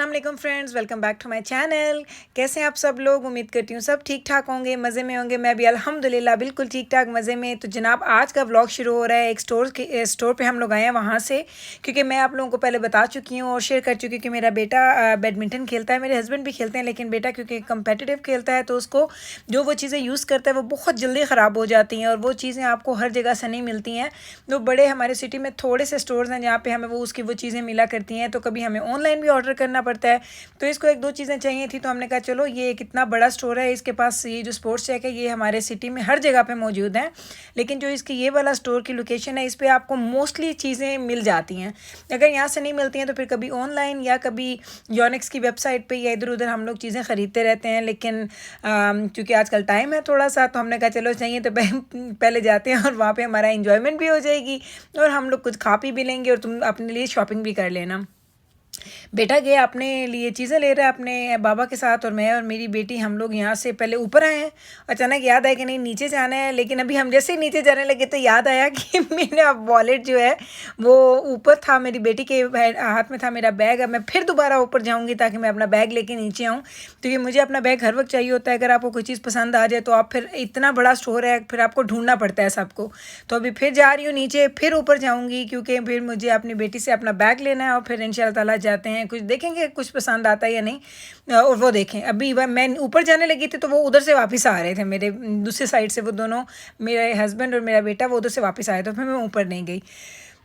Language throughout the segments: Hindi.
अस्सलाम वालेकुम friends, welcome back to my channel. कैसे हैं आप सब लोग? उम्मीद करती हूँ सब ठीक ठाक होंगे, मज़े में होंगे। मैं भी अल्हम्दुलिल्लाह बिल्कुल ठीक ठाक मज़े में। तो जनाब आज का व्लॉग शुरू हो रहा है। एक स्टोर पे हम लोग आए हैं वहाँ से, क्योंकि मैं आप लोगों को पहले बता चुकी हूँ और शेयर कर चुकी हूँ कि मेरा बेटा बैडमिंटन खेलता है। मेरे हस्बैंड भी खेलते हैं, लेकिन बेटा क्योंकि कम्पेटिटिव खेलता है तो उसको जो वो चीज़ें यूज़ करता है वो बहुत जल्दी ख़राब हो जाती हैं, और वो चीज़ें आपको हर जगह से नहीं मिलती हैं। तो बड़े हमारे सिटी में थोड़े से स्टोर्स हैं जहाँ पे हमें वो चीज़ें मिला करती हैं, तो कभी हमें ऑनलाइन भी ऑर्डर करना पड़ता है। तो इसको एक दो चीज़ें चाहिए थी, तो हमने कहा चलो ये एक इतना बड़ा स्टोर है, इसके पास ये जो स्पोर्ट्स चेक है ये हमारे सिटी में हर जगह पे मौजूद है, लेकिन जो इसकी ये वाला स्टोर की लोकेशन है इस पर आपको मोस्टली चीज़ें मिल जाती हैं। अगर यहाँ से नहीं मिलती हैं तो फिर कभी ऑनलाइन या कभी योनिक्स की वेबसाइट पर या इधर उधर हम लोग चीज़ें ख़रीदते रहते हैं। लेकिन चूँकि आजकल टाइम है थोड़ा सा, तो हमने कहा चलो चाहिए तो पहले जाते हैं और वहाँ पर हमारा इंजॉयमेंट भी हो जाएगी और हम लोग कुछ खा पी भी लेंगे और तुम अपने लिए शॉपिंग भी कर लेना। बेटा गया अपने लिए चीज़ें ले रहा है अपने बाबा के साथ, और मैं और मेरी बेटी हम लोग यहाँ से पहले ऊपर आए हैं। अचानक याद आया कि नहीं नीचे जाना है, लेकिन अभी हम जैसे ही नीचे जाने लगे तो याद आया कि मेरा वॉलेट जो है वो ऊपर था, मेरी बेटी के हाथ में था मेरा बैग। अब मैं फिर दोबारा ऊपर जाऊँगी ताकि मैं अपना बैग लेके नीचे आऊँ, क्योंकि मुझे अपना बैग हर वक्त चाहिए होता है। अगर आपको कोई चीज़ पसंद आ जाए तो आप फिर इतना बड़ा स्टोर है, फिर आपको ढूंढना पड़ता है सबको। तो अभी फिर जा रही हूँ नीचे, फिर ऊपर जाऊँगी, क्योंकि फिर मुझे अपनी बेटी से अपना बैग लेना है और फिर इंशाल्लाह ताला जाते हैं, कुछ देखेंगे कुछ पसंद आता है या नहीं। और वो देखें, अभी मैं ऊपर जाने लगी थी तो वो उधर से वापस आ रहे थे, मेरे दूसरे साइड से वो दोनों, मेरे हस्बैंड और मेरा बेटा वो उधर से वापस आए, तो फिर मैं ऊपर नहीं गई।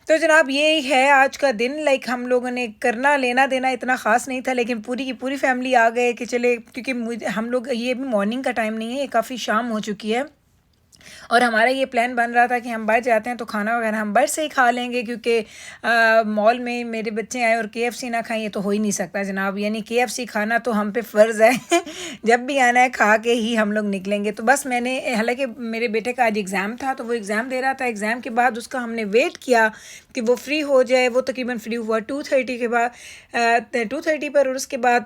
तो जनाब यही है आज का दिन। हम लोगों ने करना लेना देना इतना ख़ास नहीं था, लेकिन पूरी की पूरी फैमिली आ गए कि चले, क्योंकि हम लोग ये भी मॉर्निंग का टाइम नहीं है, ये काफ़ी शाम हो चुकी है और हमारा ये प्लान बन रहा था कि हम बाहर जाते हैं तो खाना वगैरह हम बाहर से ही खा लेंगे, क्योंकि मॉल में मेरे बच्चे आए और केएफसी ना खाएं ये तो हो ही नहीं सकता जनाब। यानी केएफसी खाना तो हम पे फ़र्ज़ है जब भी आना है खा के ही हम लोग निकलेंगे। तो बस मैंने, हालांकि मेरे बेटे का आज एग्ज़ाम था तो वो एग्ज़ाम दे रहा था, एग्ज़ाम के बाद उसका हमने वेट किया कि वो फ्री हो जाए। वो तकरीबन फ्री हुआ 2:30 के बाद, 2:30 पर, और उसके बाद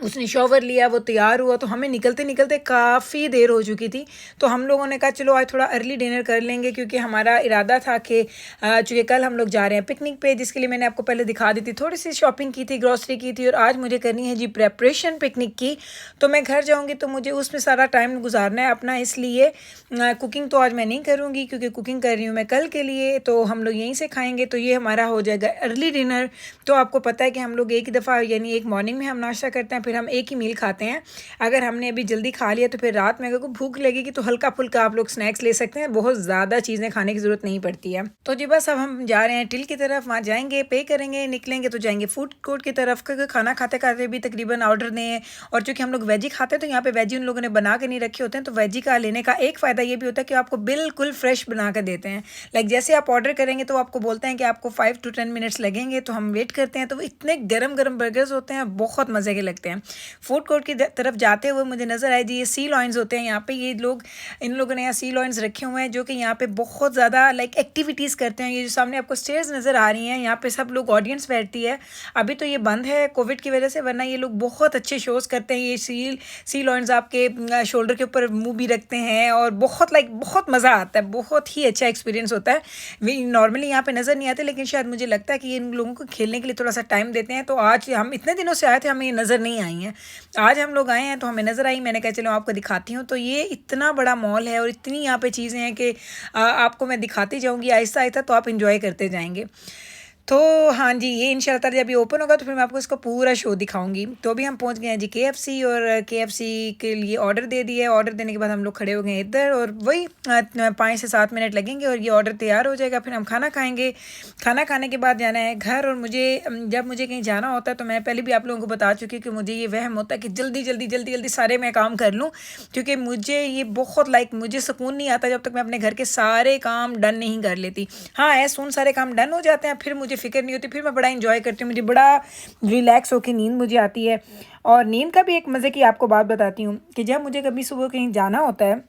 उसने शॉवर लिया, वो तैयार हुआ, तो हमें निकलते निकलते काफ़ी देर हो चुकी थी। तो हम लोगों ने कहा चलो आज थोड़ा अर्ली डिनर कर लेंगे, क्योंकि हमारा इरादा था कि चूँकि कल हम लोग जा रहे हैं पिकनिक पे, जिसके लिए मैंने आपको पहले दिखा दी थी, थोड़ी सी शॉपिंग की थी, ग्रॉसरी की थी, और आज मुझे करनी है जी प्रेपरेशन पिकनिक की। तो मैं घर जाऊँगी तो मुझे उसमें सारा टाइम गुजारना है अपना, इसलिए कुकिंग तो आज मैं नहीं करूँगी, क्योंकि कुकिंग कर रही हूँ मैं कल के लिए। तो हम लोग यहीं से खाएँगे, तो ये हमारा हो जाएगा अर्ली डिनर। तो आपको पता है कि हम लोग एक ही दफ़ा, यानी एक मॉर्निंग में हम नाश्ता करते हैं, फिर हम एक ही मील खाते हैं। अगर हमने अभी जल्दी खा लिया तो फिर रात में अगर भूख लगेगी तो हल्का फुल्का आप लोग स्नैक्स ले सकते हैं, बहुत ज़्यादा चीज़ें खाने की ज़रूरत नहीं पड़ती है। तो जी बस अब हम जा रहे हैं टिल की तरफ, वहाँ जाएंगे, पे करेंगे, निकलेंगे तो जाएंगे फूड कोर्ट की तरफ, क्योंकि खाना खाते खाते भी तकरीबन ऑर्डर दें। और चूँकि हम लोग वेजी खाते हैं तो यहाँ पे वेजी उन लोगों ने बना के नहीं रखे होते हैं, तो वेजी का लेने का एक फ़ायदा ये भी होता है कि आपको बिल्कुल फ्रेश बना कर देते हैं। जैसे आप ऑर्डर करेंगे तो आपको बोलते हैं कि आपको 5 to 10 मिनट्स लगेंगे, तो हम वेट करते हैं, तो वो इतने गरम गरम बर्गर्स होते हैं, बहुत मज़े के लगते हैं। फूड कोर्ट की तरफ जाते हुए मुझे नज़र आए जी ये सी लॉइन्स होते हैं यहाँ पे, ये लोग, इन लोगों ने यहाँ सी लॉइन्स रखे हुए हैं जो कि यहाँ पे बहुत ज़्यादा एक्टिविटीज़ करते हैं। ये जो सामने आपको स्टेयर्स नज़र आ रही हैं, यहाँ पे सब लोग, ऑडियंस बैठती है। अभी तो ये बंद है कोविड की वजह से, वरना ये लोग बहुत अच्छे शोज़ करते हैं। ये सी लॉइन्स आपके शोल्डर के ऊपर मुँह भी रखते हैं और बहुत बहुत मज़ा आता है, बहुत ही अच्छा एक्सपीरियंस होता है। वे नॉर्मली यहाँ पे नज़र नहीं आते, लेकिन शायद मुझे लगता है कि इन लोगों को खेलने के लिए थोड़ा सा टाइम देते हैं। तो आज हम इतने दिनों से आए थे, हमें ये नज़र नहीं आई हैं, आज हम लोग आए हैं तो हमें नज़र आई। मैंने कहा चलो आपको दिखाती हूँ। तो ये इतना बड़ा मॉल है और इतनी यहाँ पे चीज़ें हैं कि आपको मैं दिखाती जाऊँगी आहिस्ता आहिस्ता, तो आप इंजॉय करते जाएंगे। तो हाँ जी, ये इंशाल्लाह जब ये ओपन होगा तो फिर मैं आपको इसका पूरा शो दिखाऊंगी। तो अभी हम पहुंच गए हैं जी केएफसी, और केएफसी के लिए ऑर्डर दे दिया है। ऑर्डर देने के बाद हम लोग खड़े हो गए इधर, और वही 5 से 7 मिनट लगेंगे और ये ऑर्डर तैयार हो जाएगा। फिर हम खाना खाएंगे, खाना खाने के बाद जाना है घर। और जब मुझे कहीं जाना होता है तो मैं पहले भी आप लोगों को बता चुकी हूँ कि मुझे ये वहम होता है कि जल्दी जल्दी जल्दी जल्दी सारे मैं काम कर लूँ, क्योंकि मुझे ये बहुत मुझे सुकून नहीं आता जब तक मैं अपने घर के सारे काम डन नहीं कर लेती। हाँ ऐसे सुन सारे काम डन हो जाते हैं, फिर मुझे फ़िक्र नहीं होती, फिर मैं बड़ा इंजॉय करती हूँ, मुझे बड़ा रिलैक्स होकर नींद मुझे आती है। और नींद का भी एक मज़े की आपको बात बताती हूँ कि जब मुझे कभी सुबह कहीं जाना होता है,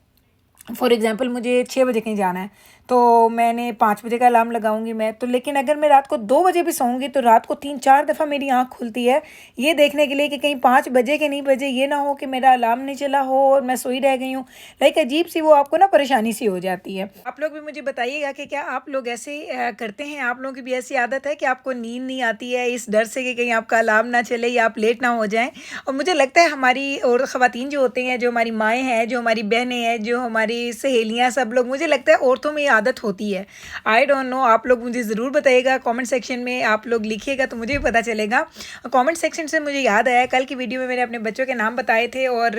फॉर एग्ज़ाम्पल मुझे 6 बजे कहीं जाना है, तो मैंने 5 बजे का अलार्म लगाऊंगी मैं तो, लेकिन अगर मैं रात को 2 बजे भी सोऊंगी तो रात को 3-4 दफ़ा मेरी आँख खुलती है ये देखने के लिए कि कहीं 5 बजे के नहीं बजे, ये ना हो कि मेरा अलार्म नहीं चला हो और मैं सोई रह गई हूँ। लाइक अजीब सी वो आपको ना परेशानी सी हो जाती है। आप लोग भी मुझे बताइएगा कि क्या आप लोग ऐसे करते हैं, आप लोगों की भी ऐसी आदत है कि आपको नींद नहीं आती है इस डर से कि कहीं आपका अलार्म ना चले या आप लेट ना हो जाएं। और मुझे लगता है हमारी और ख़वातीन जो होते हैं, जो हमारी माएँ हैं, जो हमारी बहनें हैं, जो हमारी सहेलियाँ, सब लोग, मुझे लगता है औरतों में ये आदत होती है। आई डोंट नो, आप लोग मुझे ज़रूर बताइएगा कमेंट सेक्शन में, आप लोग लिखिएगा तो मुझे भी पता चलेगा। कमेंट सेक्शन से मुझे याद आया कल की वीडियो में मैंने अपने बच्चों के नाम बताए थे और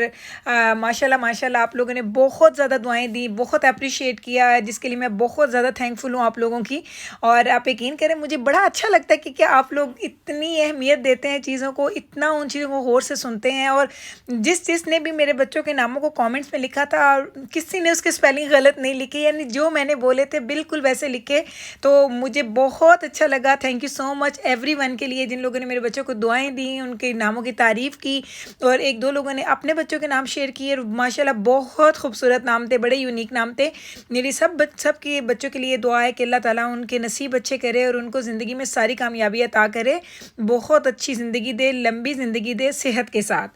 माशाल्लाह माशाल्लाह आप लोगों ने बहुत ज़्यादा दुआएं दी, बहुत अप्रिशिएट किया, जिसके लिए मैं बहुत ज़्यादा थैंकफुल हूँ आप लोगों की। और आप यकीन करें मुझे बड़ा अच्छा लगता है कि क्या आप लोग इतनी अहमियत देते हैं चीज़ों को, इतना उन चीज़ों को गौर से सुनते हैं। और जिसने भी मेरे बच्चों के नामों को कमेंट्स में लिखा था और किसी ने उसके स्पेलिंग गलत नहीं लिखे, यानी जो मैंने बोले थे बिल्कुल वैसे लिखे, तो मुझे बहुत अच्छा लगा। Thank you so much everyone के लिए जिन लोगों ने मेरे बच्चों को दुआएं दी, उनके नामों की तारीफ़ की और 1-2 लोगों ने अपने बच्चों के नाम शेयर किए। माशाल्लाह बहुत खूबसूरत नाम थे, बड़े यूनिक नाम थे। मेरी सब के बच्चों के लिए दुआ है कि अल्लाह ताला उनके नसीब अच्छे करे और उनको ज़िंदगी में सारी कामयाबी अता करे, बहुत अच्छी ज़िंदगी दे, लंबी ज़िंदगी दे सेहत के साथ।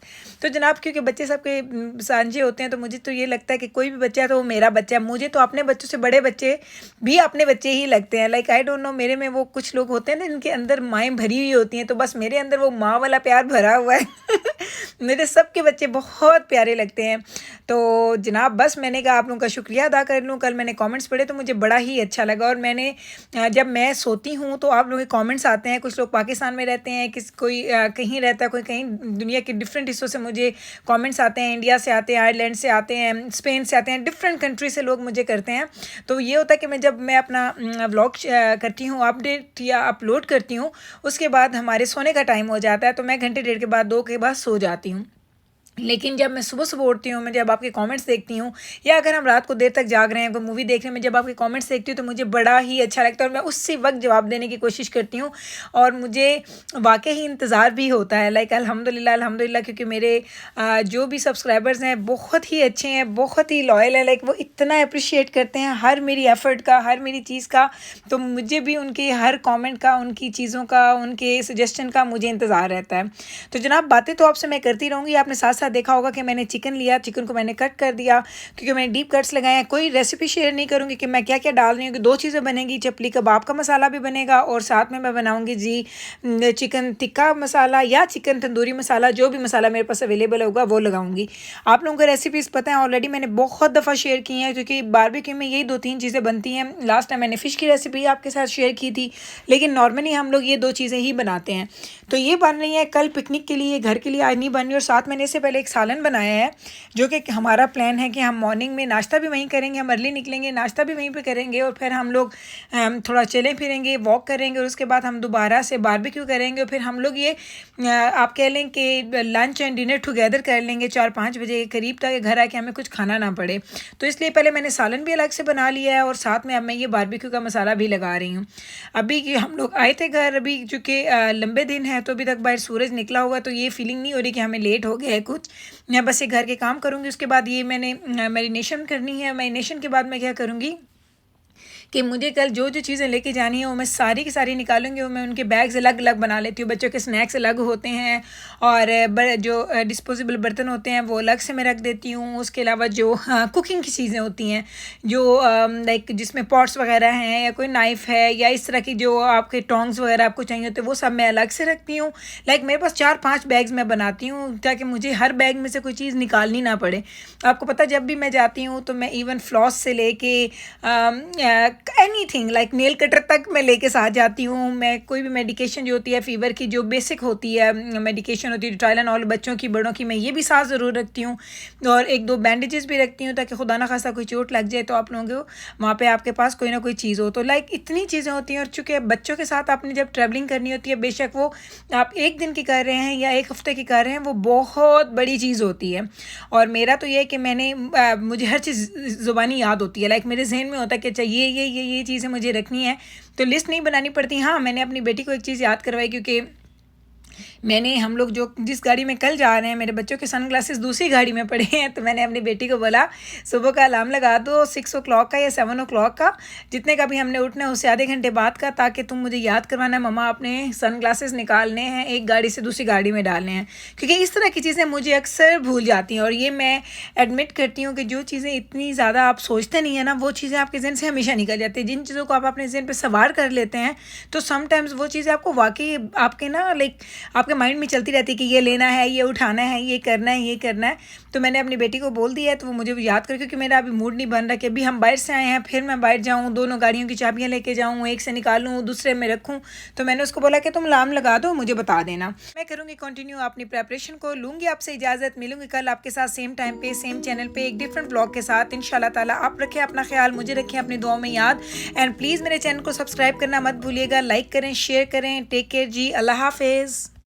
तो जनाब क्योंकि बच्चे सबके साझे होते हैं तो मुझे तो ये लगता है कि कोई भी बच्चा है तो वो मेरा बच्चा है। मुझे तो अपने बच्चों से बड़े बच्चे भी अपने बच्चे ही लगते हैं। लाइक आई डोंट नो, मेरे में वो कुछ लोग होते हैं ना इनके अंदर माएँ भरी हुई होती हैं, तो बस मेरे अंदर वो माँ वाला प्यार भरा हुआ है। मेरे सबके बच्चे बहुत प्यारे लगते हैं। तो जनाब बस मैंने कहा आप लोगों का शुक्रिया अदा कर लूँ। कल मैंने कमेंट्स पढ़े तो मुझे बड़ा ही अच्छा लगा और मैंने जब मैं सोती हूँ तो आप लोगों के कमेंट्स आते हैं। कुछ लोग पाकिस्तान में रहते हैं, कोई कहीं रहता है, कोई कहीं दुनिया के डिफरेंट हिस्सों से मुझे कमेंट्स आते हैं, इंडिया से आते हैं, आयरलैंड से आते हैं, स्पेन से आते हैं, डिफरेंट कंट्री से लोग मुझे करते हैं। तो ये होता है कि मैं जब मैं अपना व्लॉग करती हूँ, अपडेट या अपलोड करती हूँ, उसके बाद हमारे सोने का टाइम हो जाता है तो मैं घंटे डेढ़ के बाद 2 के बाद सो जाती हूँ। लेकिन जब मैं सुबह सुबह उठती हूँ, मैं जब आपके कमेंट्स देखती हूँ या अगर हम रात को देर तक जाग रहे हैं कोई मूवी देख रहे हैं, मैं जब आपके कमेंट्स देखती हूँ तो मुझे बड़ा ही अच्छा लगता है और मैं उसी वक्त जवाब देने की कोशिश करती हूँ और मुझे वाकई ही इंतज़ार भी होता है। लाइक अल्हम्दुलिल्लाह अल्हम्दुलिल्लाह, क्योंकि मेरे जो भी सब्सक्राइबर्स हैं बहुत ही अच्छे हैं, बहुत ही लॉयल हैं। लाइक वो इतना अप्रिशिएट करते हैं हर मेरी एफ़र्ट का, हर मेरी चीज़ का, तो मुझे भी उनके हर कॉमेंट का, उनकी चीज़ों का, उनके सजेशन का मुझे इंतज़ार रहता है। तो जनाब बातें तो आपसे मैं करती रहूँगी। आपने साथ साथ देखा होगा कि मैंने चिकन लिया, चिकन को मैंने कट कर दिया क्योंकि मैंने डीप कट्स लगाए हैं। कोई रेसिपी शेयर नहीं करूँगी कि मैं क्या क्या डाल रही हूँ, कि 2 चीज़ें बनेंगी, चपली कबाब का मसाला भी बनेगा और साथ में मैं बनाऊँगी जी चिकन टिक्का मसाला या चिकन तंदूरी मसाला, जो भी मसाला मेरे पास अवेलेबल होगा वो लगाऊँगी। आप लोगों को रेसिपीज़ पता है ऑलरेडी, मैंने बहुत दफ़ा शेयर की हैं क्योंकि बारबेक्यू में यही 2-3 चीज़ें बनती हैं। लास्ट टाइम मैंने फ़िश की रेसिपी आपके साथ शेयर की थी, लेकिन नॉर्मली हम लोग ये 2 चीज़ें ही बनाते हैं। तो ये बन रही है कल पिकनिक के लिए, घर के लिए आज नहीं बन रही। और साथ मैंने इससे पहले एक सालन बनाया है जो कि हमारा प्लान है कि हम मॉर्निंग में नाश्ता भी वहीं करेंगे, हम अर्ली निकलेंगे, नाश्ता भी वहीं पे करेंगे और फिर हम लोग थोड़ा चलें फिरेंगे, वॉक करेंगे और उसके बाद हम दोबारा से बारबेक्यू करेंगे और फिर हम लोग ये आप कह लें कि लंच एंड डिनर टुगेदर कर लेंगे 4-5 बजे के करीब, ताकि घर आके हमें कुछ खाना ना पड़े। तो इसलिए पहले मैंने सालन भी अलग से बना लिया है और साथ में अब मैं ये बारबेक्यू का मसाला भी लगा रही हूँ। अभी कि हम लोग आए थे घर, अभी चूँकि लंबे दिन है तो अभी तक बाहर सूरज निकला हुआ, तो ये फीलिंग नहीं हो रही कि हमें लेट हो गया है कुछ। मैं बस ये घर के काम करूँगी, उसके बाद ये मैंने मैरिनेशन करनी है। मैरिनेशन के बाद मैं क्या करूँगी कि मुझे कल जो जो चीज़ें लेके जानी है वो मैं सारी की सारी निकालूंगी और मैं उनके बैग्स अलग अलग बना लेती हूँ। बच्चों के स्नैक्स अलग होते हैं और जो डिस्पोजेबल बर्तन होते हैं वो अलग से मैं रख देती हूँ। उसके अलावा जो कुकिंग की चीज़ें होती हैं, जो लाइक जिसमें पॉट्स वगैरह हैं या कोई नाइफ़ है या इस तरह की जो आपके टोंग्स वगैरह आपको चाहिए होते हैं, वो सब मैं अलग से रखती हूँ। लाइक मेरे पास 4-5 बैग्स मैं बनाती हूँ ताकि मुझे हर बैग में से कोई चीज़ निकालनी ना पड़े। आपको पता जब भी मैं जाती हूँ तो मैं इवन फ्लॉस से लेके एनीथिंग लाइक नेल कटर तक मैं लेके साथ जाती हूँ। मैं कोई भी मेडिकेशन जो होती है फीवर की, जो बेसिक होती है मेडिकेशन होती है, टाइलेनॉल बच्चों की बड़ों की, मैं ये भी साथ ज़रूर रखती हूँ और 1-2 बैंडेजेस भी रखती हूँ ताकि खुदा ना खासा कोई चोट लग जाए तो आप लोगों को वहाँ पे आपके पास कोई ना कोई चीज़ हो। तो लाइक इतनी चीज़ें होती हैं और चूँकि बच्चों के साथ आपने जब ट्रैवलिंग करनी होती है, बेशक वो आप 1 दिन की कर रहे हैं या 1 हफ़्ते की कर रहे हैं, वो बहुत बड़ी चीज़ होती है। और मेरा तो ये है कि मैंने मुझे हर चीज़ ज़ुबानी याद होती है। लाइक मेरे जहन में होता है कि चाहिए ये चीज़ें मुझे रखनी है, तो लिस्ट नहीं बनानी पड़ती। हाँ, मैंने अपनी बेटी को एक चीज़ याद करवाई क्योंकि मैंने हम लोग जो जिस गाड़ी में कल जा रहे हैं, मेरे बच्चों के सनग्लासेस दूसरी गाड़ी में पड़े हैं, तो मैंने अपनी बेटी को बोला सुबह का अलार्म लगा दो 6 o'clock का या 7 o'clock का, जितने का भी हमने उठना है उससे आधे घंटे बाद का, ताकि तुम मुझे याद करवाना मम्मा अपने सनग्लासेस निकालने हैं, एक गाड़ी से दूसरी गाड़ी में डालने हैं। क्योंकि इस तरह की चीज़ें मुझे अक्सर भूल जाती हैं, और ये मैं एडमिट करती हूँ कि जो चीज़ें इतनी ज़्यादा आप सोचते नहीं है ना, वो चीज़ें आपके जहन से हमेशा निकल जाती है। जिन चीज़ों को आप अपने जहन पर सवार कर लेते हैं, तो समटाइम्स वो चीज़ें आपको वाकई आपके ना लाइक आपके माइंड में चलती रहती है कि ये लेना है, ये उठाना है, ये करना है, ये करना है। तो मैंने अपनी बेटी को बोल दिया है, तो वो मुझे याद कर, क्योंकि मेरा अभी मूड नहीं बन रहा कि अभी हम बाहर से आए हैं फिर मैं बाहर जाऊँ, दोनों गाड़ियों की चाबियाँ लेके जाऊँ, एक से निकालूँ दूसरे में रखूँ। तो मैंने उसको बोला कि तुम अलार्म लगा दो, मुझे बता देना। मैं करूँगी कंटिन्यू अपनी प्रेपरेशन को। लूँगी आपसे इजाज़त, मिलूँगी कल आपके साथ सेम टाइम पे सेम चैनल पे एक डिफरेंट ब्लॉग के साथ इंशाल्लाह ताला। आप रखें अपना ख्याल, मुझे रखें अपनी दुआओं में याद, एंड प्लीज़ मेरे चैनल को सब्सक्राइब करना मत भूलिएगा, लाइक करें, शेयर करें। टेक केयर जी, अल्लाह हाफिज़।